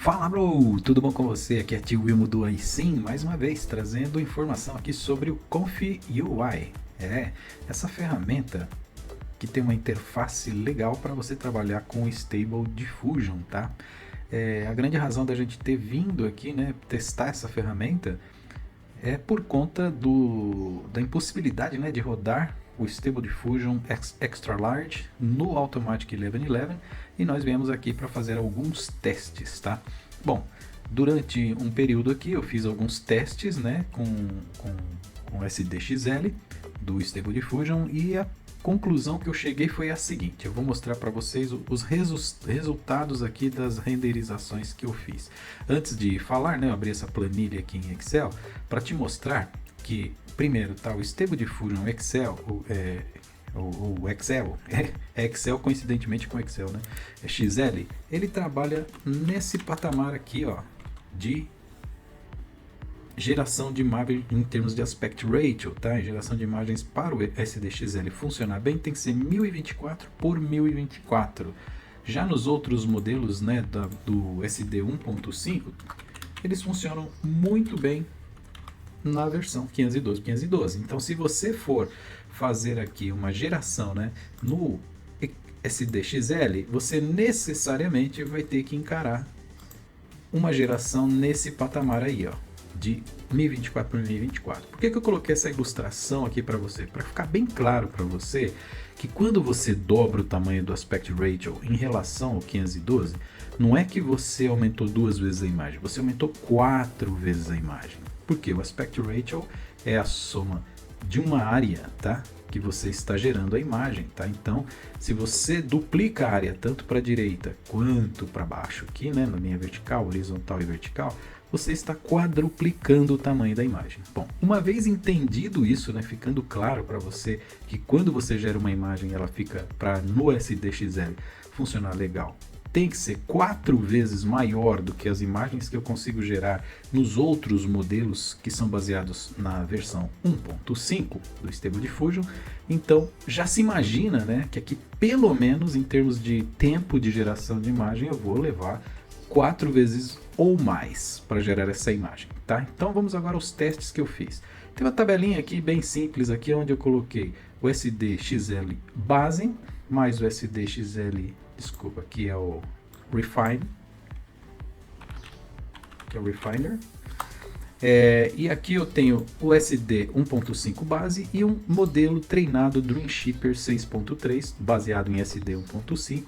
Fala, bro! Tudo bom com você? Aqui é Tio Wilmo do iSim, mais uma vez trazendo informação aqui sobre o Conf UI. Essa ferramenta que tem uma interface legal para você trabalhar com o Stable Diffusion, tá? A grande razão da gente ter vindo aqui, né, testar essa ferramenta é por conta da impossibilidade, né, de rodar o Stable Diffusion Extra Large no Automatic 1111 e nós viemos aqui para fazer alguns testes, tá? Bom, durante um período aqui eu fiz alguns testes, né, com SDXL do Stable Diffusion e a conclusão que eu cheguei foi a seguinte. Eu vou mostrar para vocês os resultados aqui das renderizações que eu fiz. Antes de falar, né, eu abri essa planilha aqui em Excel para te mostrar que primeiro tá o Stable Diffusion Excel, o Excel, Excel coincidentemente com Excel, né? XL, ele trabalha nesse patamar aqui, ó, de geração de imagem em termos de aspect ratio, tá? Geração de imagens para o SDXL funcionar bem tem que ser 1024 por 1024. Já nos outros modelos, né, do SD 1.5, eles funcionam muito bem na versão 512 por 512. Então, se você for fazer aqui uma geração, né, no SDXL, você necessariamente vai ter que encarar uma geração nesse patamar aí, ó, de 1024 por 1024. Por que eu coloquei essa ilustração aqui para você? Para ficar bem claro para você que quando você dobra o tamanho do aspect ratio em relação ao 512, não é que você aumentou 2 vezes a imagem, você aumentou 4 vezes a imagem. Porque o aspect ratio é a soma de uma área, tá, que você está gerando a imagem, tá? Então, se você duplica a área tanto para a direita quanto para baixo aqui, né, na linha vertical, horizontal e vertical, você está quadruplicando o tamanho da imagem. Bom, uma vez entendido isso, né, ficando claro para você que quando você gera uma imagem, ela fica para no SDXL funcionar legal, tem que ser 4 vezes maior do que as imagens que eu consigo gerar nos outros modelos que são baseados na versão 1.5 do Stable Diffusion. Então já se imagina, né, que aqui pelo menos em termos de tempo de geração de imagem eu vou levar 4 vezes ou mais para gerar essa imagem, tá? Então vamos agora aos testes que eu fiz. Tem uma tabelinha aqui bem simples aqui onde eu coloquei o SDXL base mais o SDXL, desculpa, aqui é o Refine, que é o Refiner. E aqui eu tenho o SD 1.5 base e um modelo treinado Dreamshipper 6.3 baseado em SD 1.5,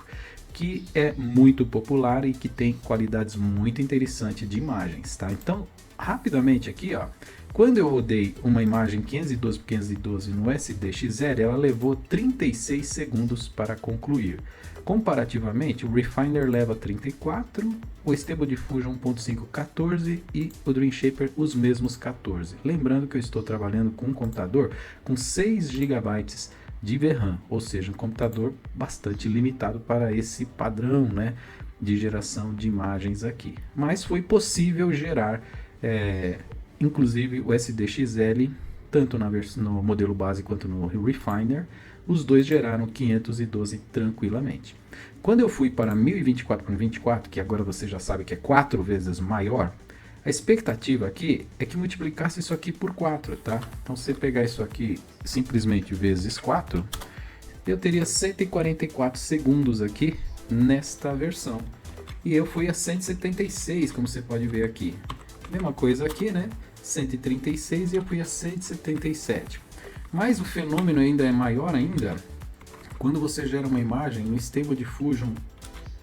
que é muito popular e que tem qualidades muito interessantes de imagens, tá? Então, rapidamente aqui, ó, quando eu rodei uma imagem 512 por 512 no SDXL, ela levou 36 segundos para concluir. Comparativamente, o Refiner leva 34, o Stable Diffusion 1.5 14 e o Dreamshapper os mesmos 14. Lembrando que eu estou trabalhando com um computador com 6 GB de VRAM, ou seja, um computador bastante limitado para esse padrão, né, de geração de imagens aqui. Mas foi possível gerar inclusive o SDXL, tanto no modelo base quanto no Refiner, os dois geraram 512 tranquilamente. Quando eu fui para 1024 por 1024, que agora você já sabe que é 4 vezes maior, a expectativa aqui é que multiplicasse isso aqui por 4, tá? Então, se você pegar isso aqui simplesmente vezes 4, eu teria 144 segundos aqui nesta versão. E eu fui a 176, como você pode ver aqui. Mesma coisa aqui, né? 136 e eu fui a 177. Mas o fenômeno ainda é maior ainda quando você gera uma imagem no Stable Diffusion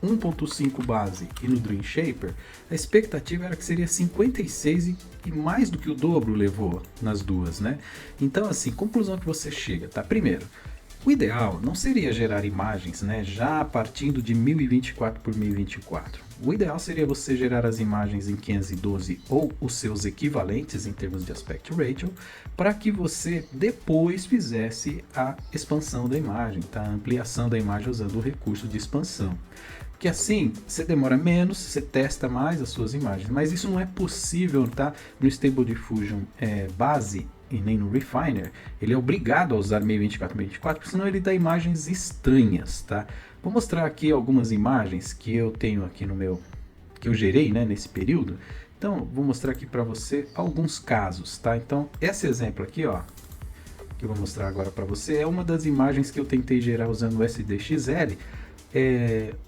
1.5 base e no Dreamshapper. A expectativa era que seria 56 e mais do que o dobro levou nas duas, né? Então, assim, conclusão que você chega, tá? Primeiro, o ideal não seria gerar imagens, né, já partindo de 1024 por 1024. O ideal seria você gerar as imagens em 512 ou os seus equivalentes em termos de aspect ratio, para que você depois fizesse a expansão da imagem, tá? A ampliação da imagem usando o recurso de expansão. Que assim você demora menos, você testa mais as suas imagens, mas isso não é possível, tá? No Stable Diffusion base e nem no Refiner, ele é obrigado a usar 1024 por 1024, porque senão ele dá imagens estranhas, tá? Vou mostrar aqui algumas imagens que eu tenho aqui no meu que eu gerei, né, nesse período. Então, vou mostrar aqui para você alguns casos, tá? Então, esse exemplo aqui, ó, que eu vou mostrar agora para você, é uma das imagens que eu tentei gerar usando o SDXL,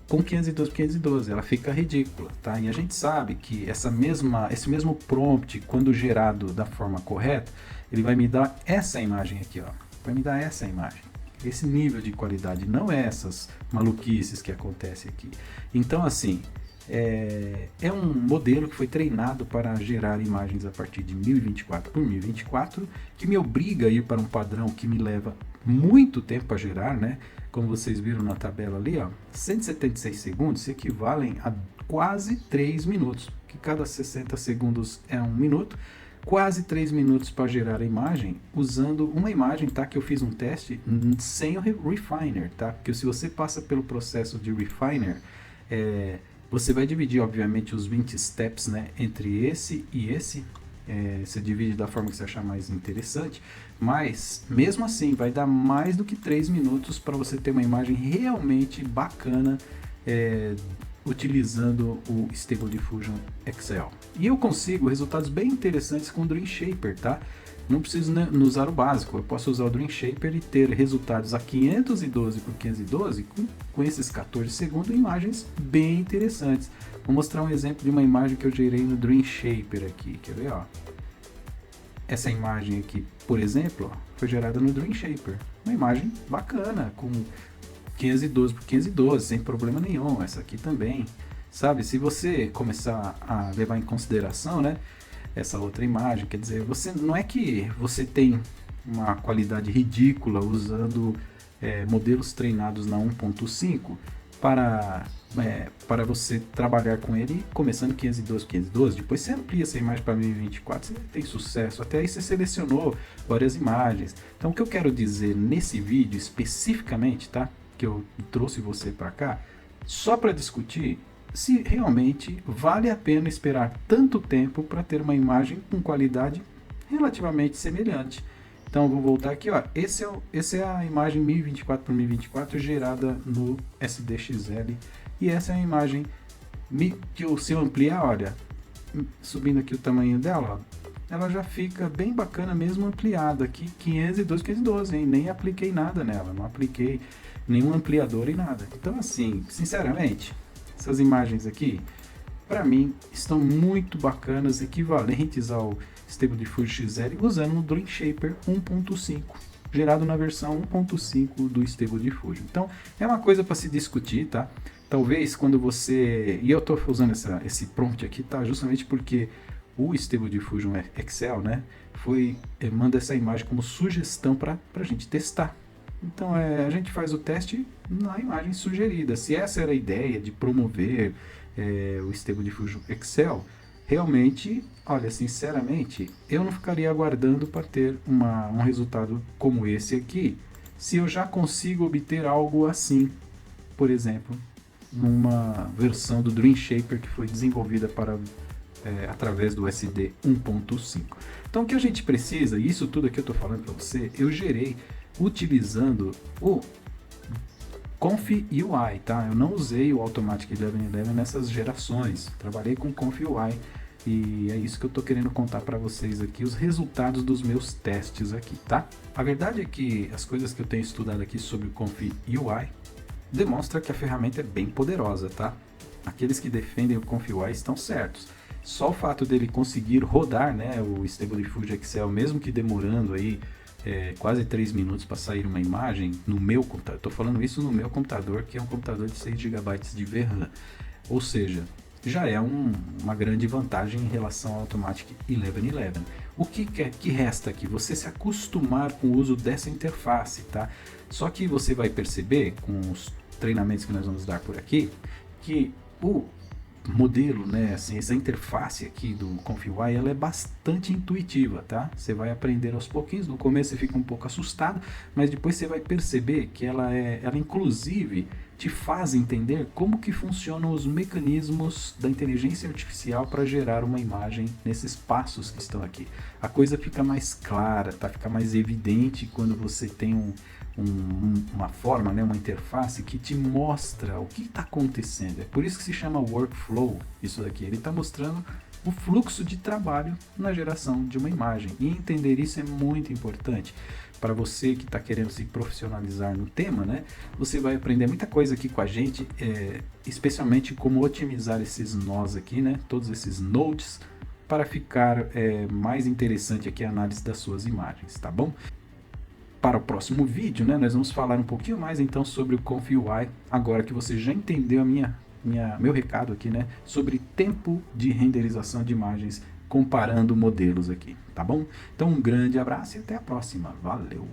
com 512 por 512, ela fica ridícula, tá? E a gente sabe que esse mesmo prompt, quando gerado da forma correta, ele vai me dar essa imagem aqui, ó. Vai me dar essa imagem. Esse nível de qualidade, não é essas maluquices que acontecem aqui. Então, assim, é um modelo que foi treinado para gerar imagens a partir de 1024 por 1024, que me obriga a ir para um padrão que me leva muito tempo para gerar, né? Como vocês viram na tabela ali, ó, 176 segundos equivalem a quase 3 minutos, que cada 60 segundos é 1 minuto, quase 3 minutos para gerar a imagem, usando uma imagem, tá? Que eu fiz um teste sem o Refiner, tá? Porque se você passa pelo processo de Refiner, você vai dividir, obviamente, os 20 steps, né, entre esse e esse. Você divide da forma que você achar mais interessante, mas mesmo assim vai dar mais do que 3 minutos para você ter uma imagem realmente bacana utilizando o Stable Diffusion Excel. E eu consigo resultados bem interessantes com o Dream Shaper, tá? Não preciso, né, usar o básico, eu posso usar o Dream Shaper e ter resultados a 512 por 512 com esses 14 segundos, imagens bem interessantes. Vou mostrar um exemplo de uma imagem que eu gerei no Dream Shaper aqui, quer ver? Ó? Essa imagem aqui, por exemplo, ó, foi gerada no Dream Shaper, uma imagem bacana, com 512 por 512, sem problema nenhum. Essa aqui também, sabe? Se você começar a levar em consideração, né, essa outra imagem, quer dizer, não é que você tem uma qualidade ridícula usando modelos treinados na 1.5 para você trabalhar com ele começando 512, 512, depois você amplia essa imagem para 1024, você tem sucesso, até aí você selecionou várias imagens. Então o que eu quero dizer nesse vídeo especificamente, tá, que eu trouxe você para cá, só para discutir se realmente vale a pena esperar tanto tempo para ter uma imagem com qualidade relativamente semelhante. Então, eu vou voltar aqui, ó. Essa é a imagem 1024 por 1024 gerada no SDXL. E essa é a imagem que, se eu ampliar, olha, subindo aqui o tamanho dela, ó, ela já fica bem bacana mesmo ampliada aqui, 512, 512, hein? Nem apliquei nada nela, não apliquei nenhum ampliador e nada. Então, assim, sinceramente, essas imagens aqui, para mim, estão muito bacanas, equivalentes ao Stable Diffusion XL, usando o Dream Shaper 1.5, gerado na versão 1.5 do Stable Diffusion. Então, é uma coisa para se discutir, tá? Talvez quando você... E eu estou usando esse prompt aqui, tá? Justamente porque o Stable Diffusion Excel, né, manda essa imagem como sugestão para a gente testar. Então, a gente faz o teste na imagem sugerida. Se essa era a ideia de promover o Stable Diffusion Excel, realmente, olha, sinceramente, eu não ficaria aguardando para ter um resultado como esse aqui, se eu já consigo obter algo assim, por exemplo, numa versão do Dream Shaper que foi desenvolvida através do SD 1.5. Então, o que a gente precisa, e isso tudo aqui eu estou falando para você, eu gerei utilizando o Conf UI, tá? Eu não usei o Automatic 1111 nessas gerações, trabalhei com Conf UI e é isso que eu tô querendo contar para vocês aqui, os resultados dos meus testes aqui, tá? A verdade é que as coisas que eu tenho estudado aqui sobre o Conf UI demonstra que a ferramenta é bem poderosa, tá? Aqueles que defendem o Conf UI estão certos. Só o fato dele conseguir rodar, né, o Stable Diffusion Excel, mesmo que demorando aí quase 3 minutos para sair uma imagem no meu computador. Estou falando isso no meu computador, que é um computador de 6 GB de VRAM. Ou seja, já é uma grande vantagem em relação ao Automatic 1111. O que resta aqui? Você se acostumar com o uso dessa interface, tá? Só que você vai perceber, com os treinamentos que nós vamos dar por aqui, que o modelo, né, assim, essa interface aqui do Conf UI, ela é bastante intuitiva, tá? Você vai aprender aos pouquinhos, no começo você fica um pouco assustado, mas depois você vai perceber que ela inclusive te faz entender como que funcionam os mecanismos da inteligência artificial para gerar uma imagem nesses passos que estão aqui. A coisa fica mais clara, tá? Fica mais evidente quando você tem uma forma, né, uma interface que te mostra o que está acontecendo. É por isso que se chama workflow, isso daqui. Ele está mostrando o fluxo de trabalho na geração de uma imagem. E entender isso é muito importante. Para você que está querendo se profissionalizar no tema, né? Você vai aprender muita coisa aqui com a gente, especialmente como otimizar esses nós aqui, né? Todos esses nodes, para ficar mais interessante aqui a análise das suas imagens, tá bom? Para o próximo vídeo, né, nós vamos falar um pouquinho mais então sobre o ConfUI, agora que você já entendeu meu recado aqui, né, sobre tempo de renderização de imagens comparando modelos aqui, tá bom? Então um grande abraço e até a próxima. Valeu!